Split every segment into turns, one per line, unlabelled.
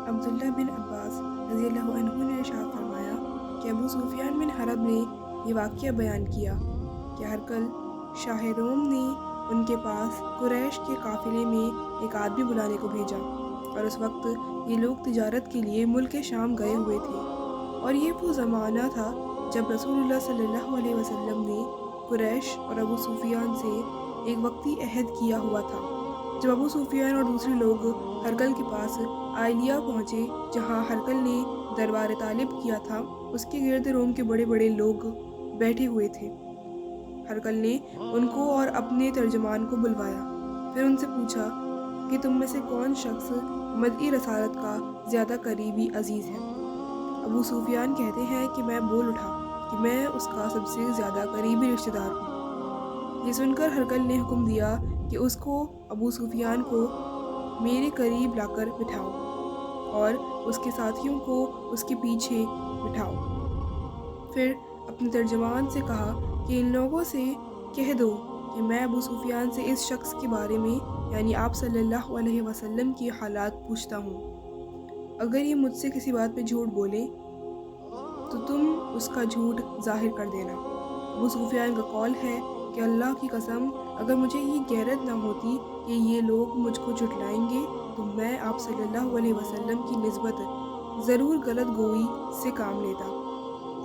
عبداللہ بن عباس رضی اللہ عنہ نے ارشاد فرمایا کہ ابو سفیان بن حرب نے یہ واقعہ بیان کیا کہ ہرقل شاہ روم نے ان کے پاس قریش کے قافلے میں ایک آدمی بلانے کو بھیجا، اور اس وقت یہ لوگ تجارت کے لیے ملک شام گئے ہوئے تھے، اور یہ وہ زمانہ تھا جب رسول اللہ صلی اللہ علیہ وسلم نے قریش اور ابو سفیان سے ایک وقتی عہد کیا ہوا تھا۔ جب ابو سفیان اور دوسرے لوگ ہرقل کے پاس آئلیہ پہنچے جہاں ہرقل نے دربار طالب کیا تھا، اس کے گرد روم کے بڑے بڑے لوگ بیٹھے ہوئے تھے۔ ہرقل نے ان کو اور اپنے ترجمان کو بلوایا، پھر ان سے پوچھا کہ تم میں سے کون شخص مدعی رسالت کا زیادہ قریبی عزیز ہے؟ ابو سفیان کہتے ہیں کہ میں بول اٹھا کہ میں اس کا سب سے زیادہ قریبی رشتہ دار ہوں۔ یہ سن کر ہرقل نے حکم دیا کہ اس کو ابو سفیان کو میرے قریب لا کر بٹھاؤ اور اس کے ساتھیوں کو اس کے پیچھے بٹھاؤ۔ پھر اپنے ترجمان سے کہا کہ ان لوگوں سے کہہ دو کہ میں ابو سفیان سے اس شخص کے بارے میں یعنی آپ صلی اللہ علیہ وسلم کی حالات پوچھتا ہوں۔ اگر یہ مجھ سے کسی بات پہ جھوٹ بولے تو تم اس کا جھوٹ ظاہر کر دینا۔ ابو سفیان کا قول ہے کہ اللہ کی قسم اگر مجھے یہ غیرت نہ ہوتی کہ یہ لوگ مجھ کو جھٹلائیں گے تو میں آپ صلی اللہ علیہ وسلم کی نسبت ضرور غلط گوئی سے کام لیتا۔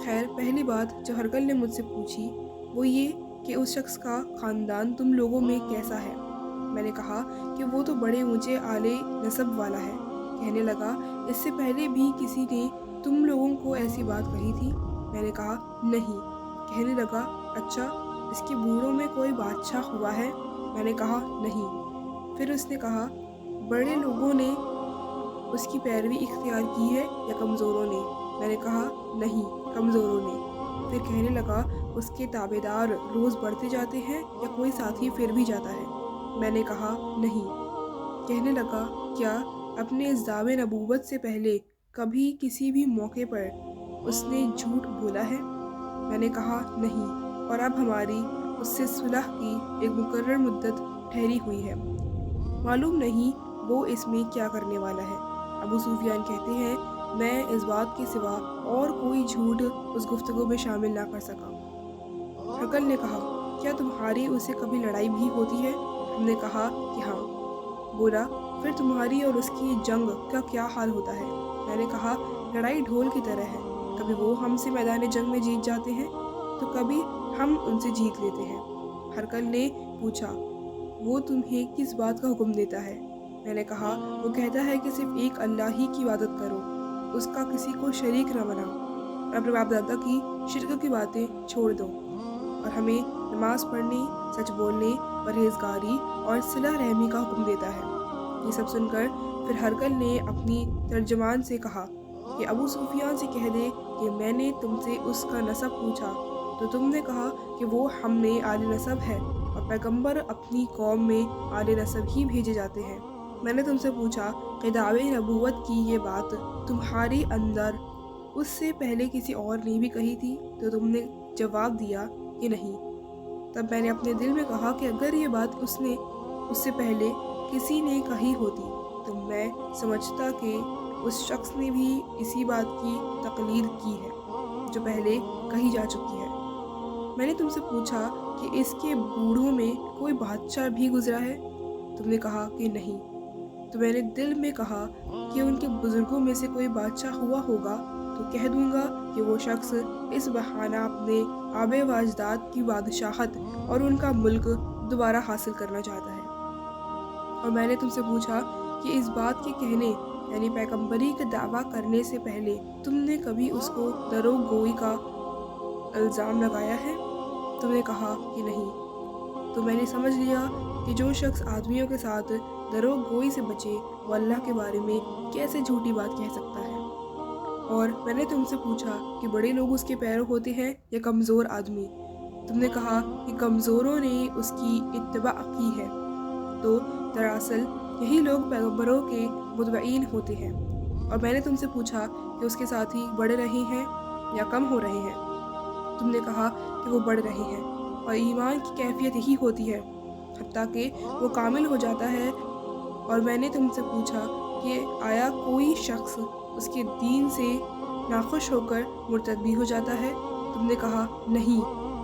خیر، پہلی بات جو ہرقل نے مجھ سے پوچھی وہ یہ کہ اس شخص کا خاندان تم لوگوں میں کیسا ہے؟ میں نے کہا کہ وہ تو بڑے اونچے اعلی نسب والا ہے۔ کہنے لگا اس سے پہلے بھی کسی نے تم لوگوں کو ایسی بات کہی تھی؟ میں نے کہا نہیں۔ کہنے لگا اچھا، اس کے بوڑھوں میں کوئی بادشاہ ہوا ہے؟ میں نے کہا نہیں۔ پھر اس نے کہا بڑے لوگوں نے اس کی پیروی اختیار کی ہے یا کمزوروں نے؟ میں نے کہا نہیں، کمزوروں نے۔ پھر کہنے لگا اس کے تابع دار روز بڑھتے جاتے ہیں یا کوئی ساتھی پھر بھی جاتا ہے؟ میں نے کہا نہیں۔ کہنے لگا کیا اپنے دعوے نبوت سے پہلے کبھی کسی بھی موقع پر اس نے جھوٹ بولا ہے؟ میں نے کہا نہیں، اور اب ہماری اس سے صلح کی ایک مقرر مدت ٹھہری ہوئی ہے، معلوم نہیں وہ اس میں کیا کرنے والا ہے۔ ابو سفیان کہتے ہیں میں اس بات کے سوا اور کوئی جھوٹ اس گفتگو میں شامل نہ کر سکا۔ ہرقل نے کہا کیا تمہاری اس سے کبھی لڑائی بھی ہوتی ہے؟ ہم نے کہا کہ ہاں۔ بولا پھر تمہاری اور اس کی جنگ کا کیا حال ہوتا ہے؟ میں نے کہا لڑائی ڈھول کی طرح ہے، کبھی وہ ہم سے میدان جنگ میں جیت جاتے ہیں تو کبھی ہم ان سے جیت لیتے ہیں۔ ہرقل نے پوچھا وہ تمہیں کس بات کا حکم دیتا ہے؟ میں نے کہا وہ کہتا ہے کہ صرف ایک اللہ ہی کی عبادت کرو، اس کا کسی کو شریک نہ بناؤ، اور اپنے باپ دادا کی شرک کی باتیں چھوڑ دو، اور ہمیں نماز پڑھنے، سچ بولنے، پرہیزگاری اور صلہ رحمی کا حکم دیتا ہے۔ یہ سب سن کر پھر ہرقل نے اپنی ترجمان سے کہا کہ ابو سفیان سے کہہ دے کہ میں نے تم سے اس کا نسب پوچھا تو تم نے کہا کہ وہ ہم میں اعلی نسب ہے، اور پیغمبر اپنی قوم میں اعلی نسب ہی بھیجے جاتے ہیں۔ میں نے تم سے پوچھا کہ دعوے نبوت کی یہ بات تمہارے اندر اس سے پہلے کسی اور نے بھی کہی تھی تو تم نے جواب دیا کہ نہیں۔ تب میں نے اپنے دل میں کہا کہ اگر یہ بات اس سے پہلے کسی نے کہی ہوتی تو میں سمجھتا کہ اس شخص نے بھی اسی بات کی تقلید کی ہے جو پہلے کہی جا چکی ہے۔ میں نے تم سے پوچھا کہ اس کے بوڑھوں میں کوئی بادشاہ بھی گزرا ہے؟ تم نے کہا کہ نہیں۔ تو میں نے دل میں کہا کہ ان کے بزرگوں میں سے کوئی بادشاہ ہوا ہوگا تو کہہ دوں گا کہ وہ شخص اس بہانہ اپنے آباء و اجداد کی بادشاہت اور ان کا ملک دوبارہ حاصل کرنا چاہتا ہے۔ اور میں نے تم سے پوچھا کہ اس بات کے کہنے یعنی پیغمبری کا دعویٰ کرنے سے پہلے تم نے کبھی اس کو دروغ گوئی کا الزام لگایا ہے؟ تم نے کہا کہ نہیں۔ تو میں نے سمجھ لیا کہ جو شخص آدمیوں کے ساتھ دروغ گوئی سے بچے وہ اللہ کے بارے میں کیسے جھوٹی بات کہہ سکتا ہے۔ اور میں نے تم سے پوچھا کہ بڑے لوگ اس کے پیرو ہوتے ہیں یا کمزور آدمی؟ تم نے کہا کہ کمزوروں نے اس کی اتباع کی ہے، تو دراصل یہی لوگ پیغمبروں کے متبعین ہوتے ہیں۔ اور میں نے تم سے پوچھا کہ اس کے ساتھی بڑھ رہے ہیں یا کم ہو رہے ہیں؟ تم نے کہا کہ وہ بڑھ رہے ہیں، اور ایمان کی کیفیت یہی ہوتی ہے حتیٰ کہ وہ کامل ہو جاتا ہے۔ اور میں نے تم سے پوچھا کہ آیا کوئی شخص اس کے دین سے ناخوش ہو کر مرتد بھی ہو جاتا ہے؟ تم نے کہا نہیں،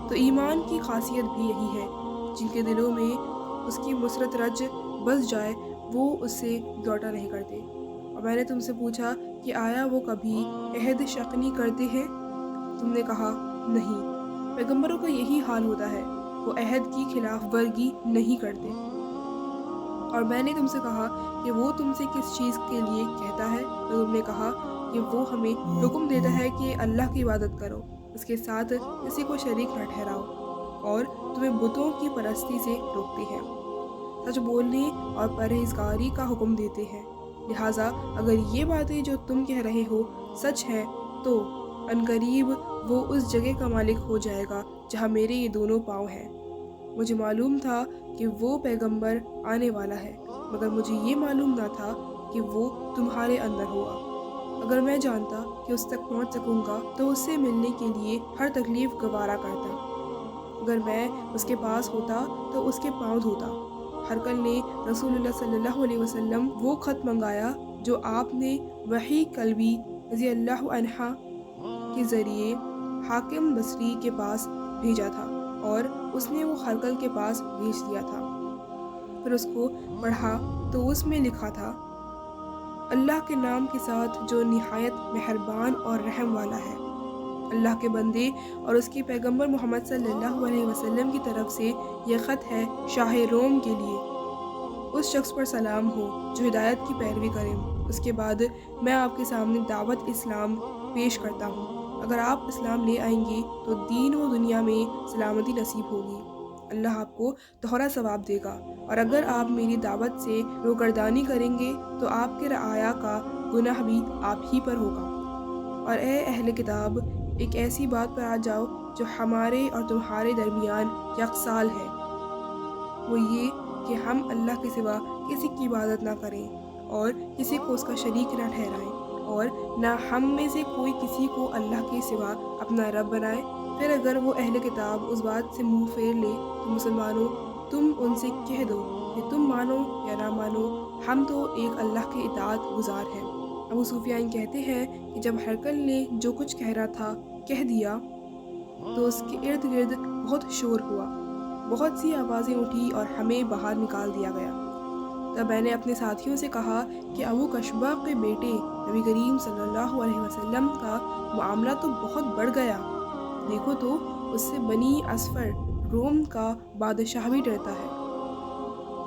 تو ایمان کی خاصیت بھی یہی ہے، جن کے دلوں میں اس کی مسرت رج بس جائے وہ اس سے لوٹا نہیں کرتے۔ اور میں نے تم سے پوچھا کہ آیا وہ کبھی عہد شکنی کرتے ہیں؟ تم نے کہا نہیں، پیغمبروں کا یہی حال ہوتا ہے، وہ عہد کی خلاف ورزی نہیں کرتے۔ اور میں نے تم سے کہا کہ وہ تم سے کس چیز کے لیے کہتا ہے، تو تم نے کہا کہ وہ ہمیں حکم دیتا ہے کہ اللہ کی عبادت کرو، اس کے ساتھ کسی کو شریک نہ ٹھہراؤ، اور تمہیں بتوں کی پرستی سے روکتے ہیں، سچ بولنے اور پرہیزگاری کا حکم دیتے ہیں۔ لہٰذا اگر یہ باتیں جو تم کہہ رہے ہو سچ ہیں تو عنقریب وہ اس جگہ کا مالک ہو جائے گا جہاں میرے یہ دونوں پاؤں ہیں۔ مجھے معلوم تھا کہ وہ پیغمبر آنے والا ہے، مگر مجھے یہ معلوم نہ تھا کہ وہ تمہارے اندر ہوگا۔ اگر میں جانتا کہ اس تک پہنچ سکوں گا تو اس سے ملنے کے لیے ہر تکلیف گوارا کرتا۔ اگر میں اس کے پاس ہوتا تو اس کے پاؤں دھوتا۔ ہرقل نے رسول اللہ صلی اللہ علیہ وسلم وہ خط منگایا جو آپ نے وحی کلبی رضی اللہ عنہ کے ذریعے حاکم بصری کے پاس بھیجا تھا، اور اس نے وہ ہرقل کے پاس بھیج دیا تھا۔ پھر اس کو پڑھا تو اس میں لکھا تھا، اللہ کے نام کے ساتھ جو نہایت مہربان اور رحم والا ہے۔ اللہ کے بندے اور اس کے پیغمبر محمد صلی اللہ علیہ وسلم کی طرف سے یہ خط ہے شاہ روم کے لیے۔ اس شخص پر سلام ہو جو ہدایت کی پیروی کرے۔ اس کے بعد میں آپ کے سامنے دعوت اسلام پیش کرتا ہوں۔ اگر آپ اسلام لے آئیں گے تو دین و دنیا میں سلامتی نصیب ہوگی، اللہ آپ کو دوہرا ثواب دے گا، اور اگر آپ میری دعوت سے روگردانی کریں گے تو آپ کے رعایا کا گناہ بھی آپ ہی پر ہوگا۔ اور اے اہل کتاب، ایک ایسی بات پر آ جاؤ جو ہمارے اور تمہارے درمیان یکسال ہے، وہ یہ کہ ہم اللہ کے سوا کسی کی عبادت نہ کریں اور کسی کو اس کا شریک نہ ٹھہرائیں، اور نہ ہم میں سے کوئی کسی کو اللہ کے سوا اپنا رب بنائے۔ پھر اگر وہ اہل کتاب اس بات سے منہ پھیر لے تو مسلمانوں، تم ان سے کہہ دو کہ تم مانو یا نہ مانو، ہم تو ایک اللہ کے اطاعت گزار ہیں۔ ابو سفیان کہتے ہیں کہ جب ہرقل نے جو کچھ کہہ رہا تھا کہہ دیا تو اس کے ارد گرد بہت شور ہوا، بہت سی آوازیں اٹھی اور ہمیں باہر نکال دیا گیا۔ تب میں نے اپنے ساتھیوں سے کہا کہ ابو کشبہ کے بیٹے نبی کریم صلی اللہ علیہ وسلم کا معاملہ تو بہت بڑھ گیا، دیکھو تو اس سے بنی اصفر روم کا بادشاہ بھی ڈرتا ہے۔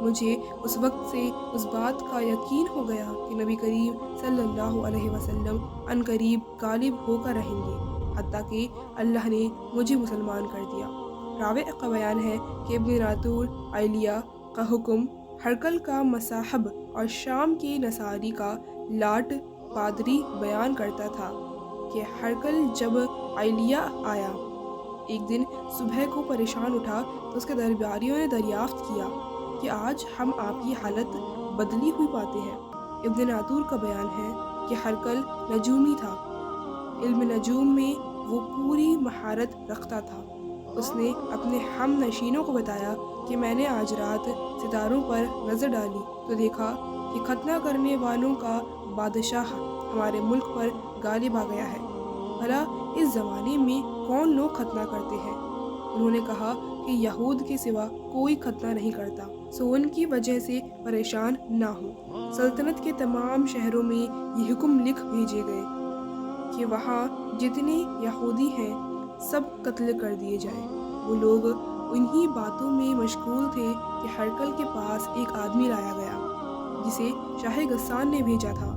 مجھے اس وقت سے اس بات کا یقین ہو گیا کہ نبی کریم صلی اللہ علیہ وسلم عنقریب غالب ہو کر رہیں گے، حتیٰ کہ اللہ نے مجھے مسلمان کر دیا۔ راوی کا بیان ہے کہ ابن ناطور عیلیہ کا حکم، ہرقل کا مصاحب اور شام کے نصاری کا لاٹ پادری بیان کرتا تھا کہ ہرقل جب عیلیہ آیا ایک دن صبح کو پریشان اٹھا تو اس کے درباریوں نے دریافت کیا کہ آج ہم آپ کی حالت بدلی ہوئی پاتے ہیں۔ ابن ناطور کا بیان ہے کہ ہرقل نجومی تھا، علم نجوم میں وہ پوری مہارت رکھتا تھا۔ اس نے اپنے ہم نشینوں کو بتایا کہ میں نے آج رات ستاروں پر نظر ڈالی تو دیکھا کہ ختنہ کرنے والوں کا بادشاہ ہمارے ملک پر غالب آ گیا ہے، بھلا اس زمانے میں کون لوگ ختنہ کرتے ہیں؟ انہوں نے کہا کہ یہود کے سوا کوئی ختنہ نہیں کرتا، سو ان کی وجہ سے پریشان نہ ہو۔ سلطنت کے تمام شہروں میں یہ حکم لکھ بھیجے گئے کہ وہاں جتنے یہودی ہیں سب قتل کر دیے جائیں۔ وہ لوگ انہی باتوں میں مشغول تھے کہ ہرقل کے پاس ایک آدمی لایا گیا جسے شاہ غسان نے بھیجا تھا۔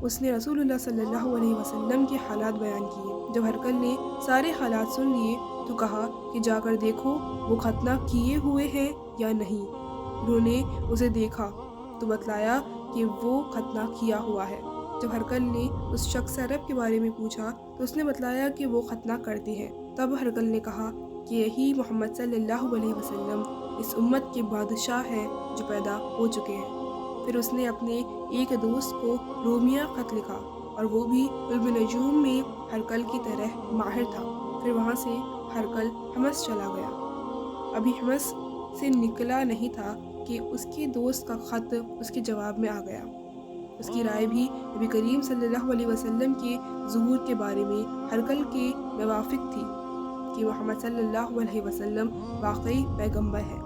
اس نے رسول اللہ صلی اللہ علیہ وسلم کے حالات بیان کیے۔ جب ہرقل نے سارے حالات سن لیے تو کہا کہ جا کر دیکھو وہ ختنہ کیے ہوئے ہیں یا نہیں۔ انہوں نے اسے دیکھا تو بتلایا کہ وہ ختنہ کیا ہوا ہے۔ جب ہرقل نے اس شخص عرب کے بارے میں پوچھا تو اس نے بتلایا کہ وہ ختنہ کرتے ہیں۔ تب ہرقل نے کہا کہ یہی محمد صلی اللہ علیہ وسلم اس امت کے بادشاہ ہیں جو پیدا ہو چکے ہیں۔ پھر اس نے اپنے ایک دوست کو رومیہ خط لکھا، اور وہ بھی علم نجوم میں ہرقل کی طرح ماہر تھا۔ پھر وہاں سے ہرقل حمص چلا گیا۔ ابھی حمص سے نکلا نہیں تھا کہ اس کے دوست کا خط اس کے جواب میں آ گیا۔ اس کی رائے بھی نبی کریم صلی اللہ علیہ وسلم کے ظہور کے بارے میں ہرقل کے موافق تھی کہ محمد صلی اللہ علیہ وسلم واقعی پیغمبر ہے۔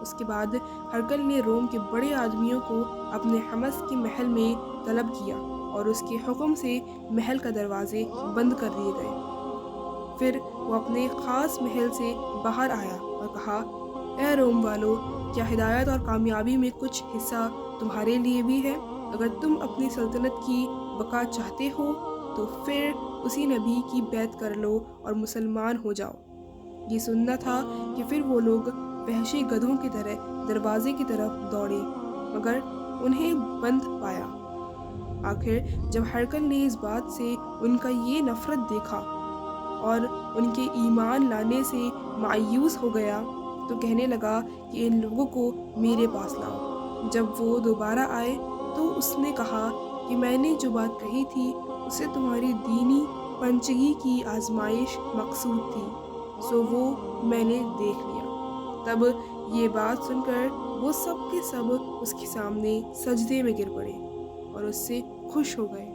اس کے بعد ہرقل نے روم کے بڑے آدمیوں کو اپنے حمس کے محل میں طلب کیا اور اس کے حکم سے محل کا دروازے بند کر دیے گئے۔ پھر وہ اپنے خاص محل سے باہر آیا اور کہا، اے روم والو، کیا ہدایت اور کامیابی میں کچھ حصہ تمہارے لیے بھی ہے؟ اگر تم اپنی سلطنت کی بقا چاہتے ہو تو پھر اسی نبی کی بیعت کر لو اور مسلمان ہو جاؤ۔ یہ سننا تھا کہ پھر وہ لوگ وحشی گدھوں کی طرح دروازے کی طرف دوڑے مگر انہیں بند پایا۔ آخر جب ہرقل نے اس بات سے ان کا یہ نفرت دیکھا اور ان کے ایمان لانے سے مایوس ہو گیا تو کہنے لگا کہ ان لوگوں کو میرے پاس لاؤ۔ جب وہ دوبارہ آئے تو اس نے کہا کہ میں نے جو بات کہی تھی اسے تمہاری دینی پنچگی کی آزمائش مقصود تھی، سو وہ میں نے دیکھ لیا۔ تب یہ بات سن کر وہ سب کے سب اس کے سامنے سجدے میں گر پڑے اور اس سے خوش ہو گئے۔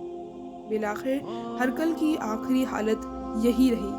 بالآخر ہرقل کی آخری حالت یہی رہی